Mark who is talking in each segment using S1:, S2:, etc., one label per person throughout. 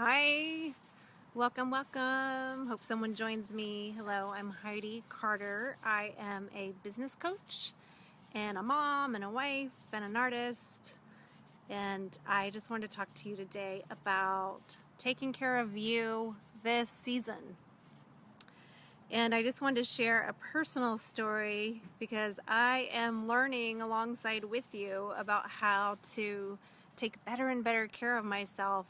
S1: Hi, welcome. Hope someone joins me. Hello, I'm Heidi Carter. I am a business coach and a mom and a wife and an artist. And I just wanted to talk to you today about taking care of you this season. And I just wanted to share a personal story because I am learning alongside with you about how to take better and better care of myself.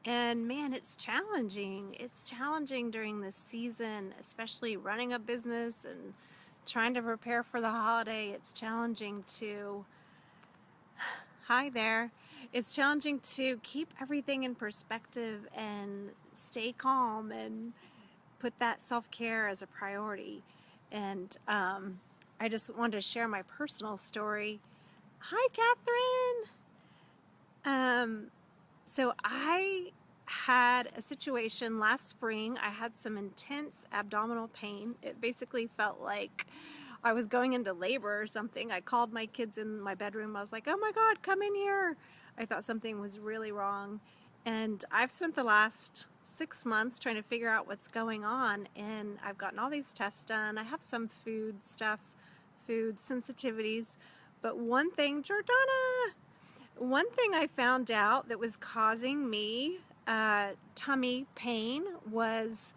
S1: And man, it's challenging. It's challenging during this season, especially running a business and trying to prepare for the holiday. It's challenging to, hi there. It's challenging to keep everything in perspective and stay calm and put that self-care as a priority. And I just wanted to share my personal story. Hi, Catherine. So I had a situation last spring. I had some intense abdominal pain. It basically felt like I was going into labor or something. I called my kids in my bedroom. I was like, oh my God, come in here. I thought something was really wrong. And I've spent the last 6 months trying to figure out what's going on. And I've gotten all these tests done. I have some food stuff, food sensitivities. But one thing, Jordana, one thing I found out that was causing me tummy pain was,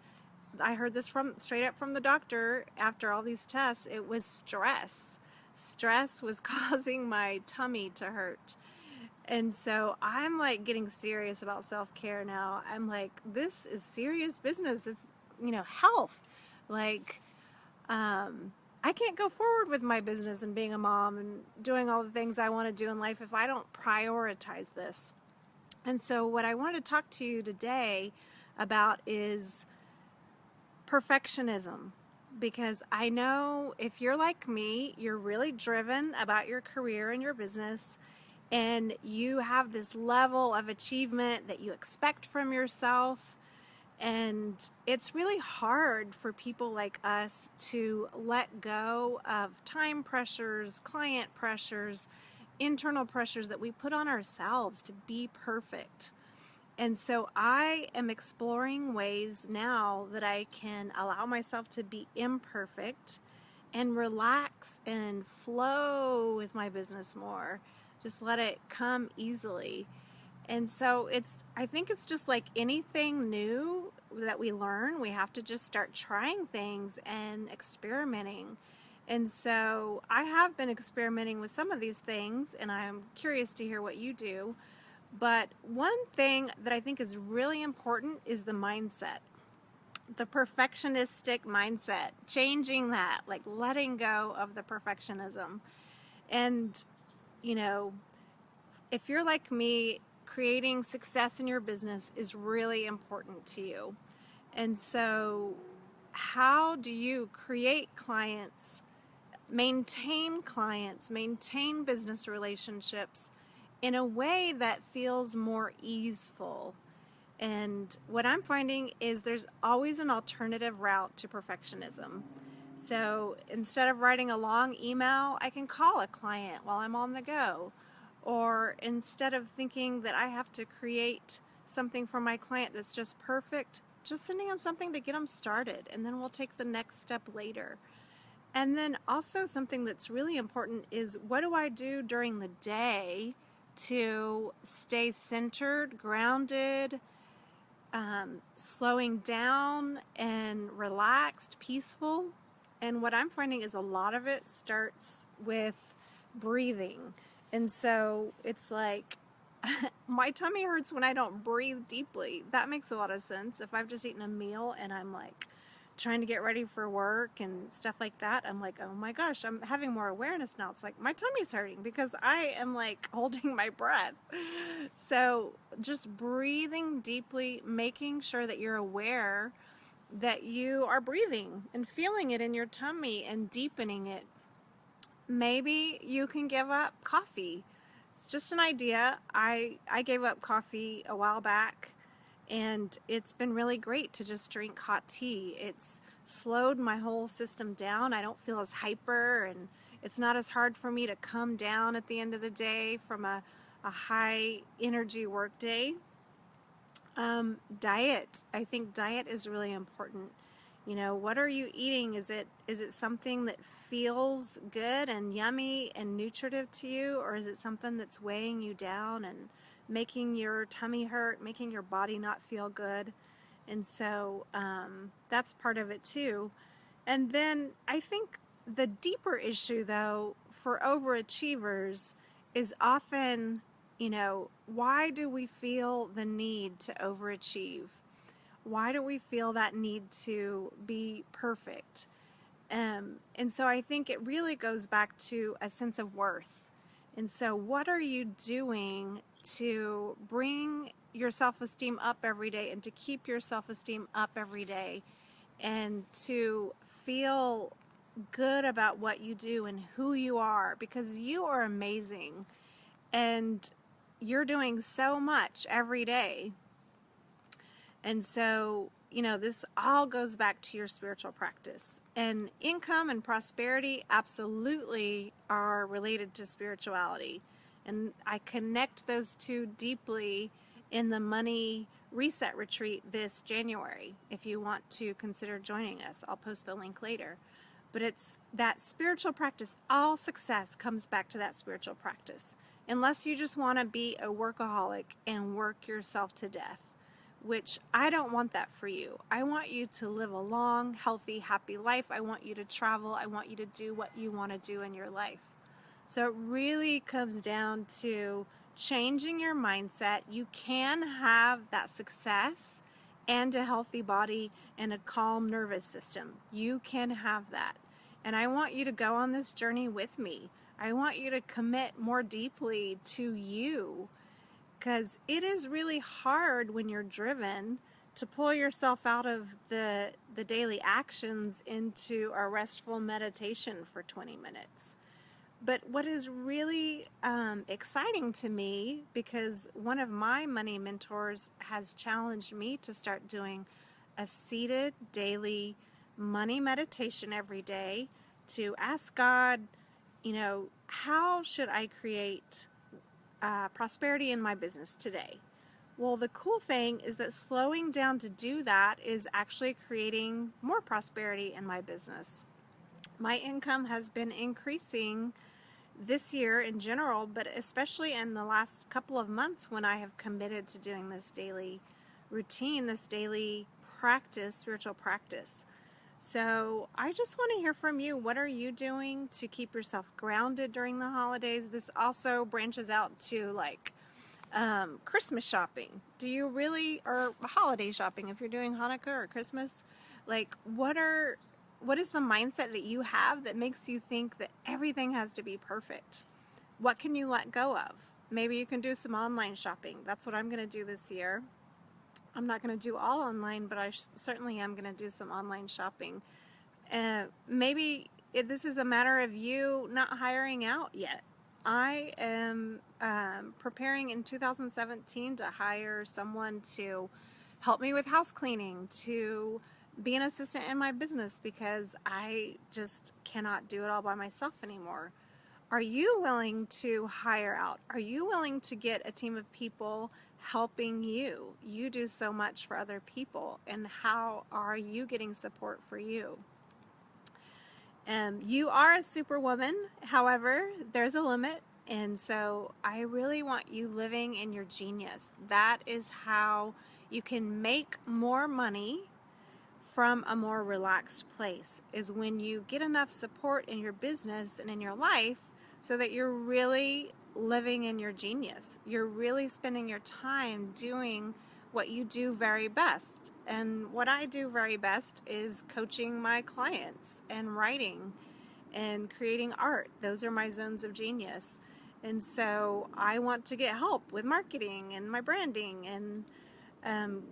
S1: I heard this from straight up from the doctor after all these tests, it was stress. Stress was causing my tummy to hurt. And so I'm like getting serious about self-care now. I'm like, this is serious business. It's, health. Like, I can't go forward with my business and being a mom and doing all the things I want to do in life if I don't prioritize this. And so what I want to talk to you today about is perfectionism. Because I know if you're like me, you're really driven about your career and your business, and you have this level of achievement that you expect from yourself. And it's really hard for people like us to let go of time pressures, client pressures, internal pressures that we put on ourselves to be perfect. And so I am exploring ways now that I can allow myself to be imperfect and relax and flow with my business more. Just let it come easily. And so I think it's just like anything new that we learn, we have to just start trying things and experimenting. And so I have been experimenting with some of these things, and I'm curious to hear what you do. But one thing that I think is really important is the mindset, the perfectionistic mindset, changing that, like letting go of the perfectionism. And, you know, if you're like me, creating success in your business is really important to you. And so, how do you create clients, maintain business relationships in a way that feels more easeful? And what I'm finding is there's always an alternative route to perfectionism. So instead of writing a long email, I can call a client while I'm on the go. Or instead of thinking that I have to create something for my client that's just perfect, just sending them something to get them started, and then we'll take the next step later. And then also something that's really important is, what do I do during the day to stay centered, grounded, slowing down and relaxed, peaceful. And what I'm finding is a lot of it starts with breathing. And so it's like my tummy hurts when I don't breathe deeply. That makes a lot of sense. If I've just eaten a meal and I'm like trying to get ready for work and stuff like that, I'm like, oh my gosh, I'm having more awareness now. It's like my tummy's hurting because I am like holding my breath. So just breathing deeply, making sure that you're aware that you are breathing and feeling it in your tummy and deepening it. Maybe you can give up coffee. It's just an idea. I gave up coffee a while back, and it's been really great to just drink hot tea. It's slowed my whole system down. I don't feel as hyper, and it's not as hard for me to come down at the end of the day from a high energy work day. Diet. I think diet is really important. You know, what are you eating? Is it something that feels good and yummy and nutritive to you, or is it something that's weighing you down and making your tummy hurt, making your body not feel good? And so that's part of it too. And then I think the deeper issue, though, for overachievers is often, why do we feel the need to overachieve? Why do we feel that need to be perfect? And so I think it really goes back to a sense of worth. And so, what are you doing to bring your self esteem up every day and to keep your self esteem up every day and to feel good about what you do and who you are? Because you are amazing and you're doing so much every day. And so, this all goes back to your spiritual practice. And income and prosperity absolutely are related to spirituality. And I connect those two deeply in the money reset retreat this January. If you want to consider joining us, I'll post the link later. But it's that spiritual practice. All success comes back to that spiritual practice. Unless you just want to be a workaholic and work yourself to death, which I don't want that for you. I want you to live a long, healthy, happy life. I want you to travel. I want you to do what you want to do in your life. So it really comes down to changing your mindset. You can have that success and a healthy body and a calm nervous system. You can have that. And I want you to go on this journey with me. I want you to commit more deeply to you, because it is really hard when you're driven to pull yourself out of the daily actions into a restful meditation for 20 minutes. But what is really exciting to me, because one of my money mentors has challenged me to start doing a seated daily money meditation every day to ask God, how should I create prosperity in my business today? Well, the cool thing is that slowing down to do that is actually creating more prosperity in my business. My income has been increasing this year in general, but especially in the last couple of months when I have committed to doing this daily routine, this daily practice, spiritual practice. So I just want to hear from you. What are you doing to keep yourself grounded during the holidays? This also branches out to Christmas shopping. Do you really, or holiday shopping if you're doing Hanukkah or Christmas? What is the mindset that you have that makes you think that everything has to be perfect? What can you let go of? Maybe you can do some online shopping. That's what I'm going to do this year. I'm not going to do all online, but I certainly am going to do some online shopping. Maybe this is a matter of you not hiring out yet. I am preparing in 2017 to hire someone to help me with house cleaning, to be an assistant in my business, because I just cannot do it all by myself anymore. Are you willing to hire out? Are you willing to get a team of people helping you? You do so much for other people, and how are you getting support for you? You are a superwoman. However, there's a limit. And so I really want you living in your genius. That is how you can make more money from a more relaxed place, is when you get enough support in your business and in your life so that you're really living in your genius. You're really spending your time doing what you do very best. And what I do very best is coaching my clients and writing and creating art. Those are my zones of genius. And so I want to get help with marketing and my branding and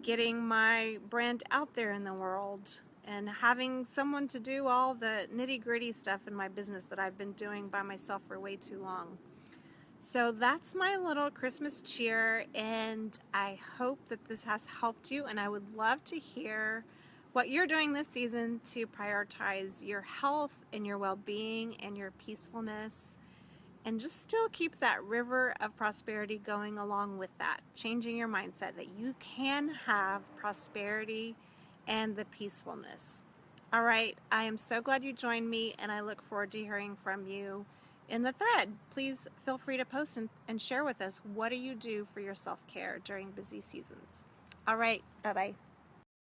S1: getting my brand out there in the world, and having someone to do all the nitty-gritty stuff in my business that I've been doing by myself for way too long. So that's my little Christmas cheer, and I hope that this has helped you, and I would love to hear what you're doing this season to prioritize your health and your well-being and your peacefulness and just still keep that river of prosperity going along with that, changing your mindset that you can have prosperity and the peacefulness. All right, I am so glad you joined me, and I look forward to hearing from you in the thread. Please feel free to post and share with us, what do you do for your self-care during busy seasons? All right, bye-bye.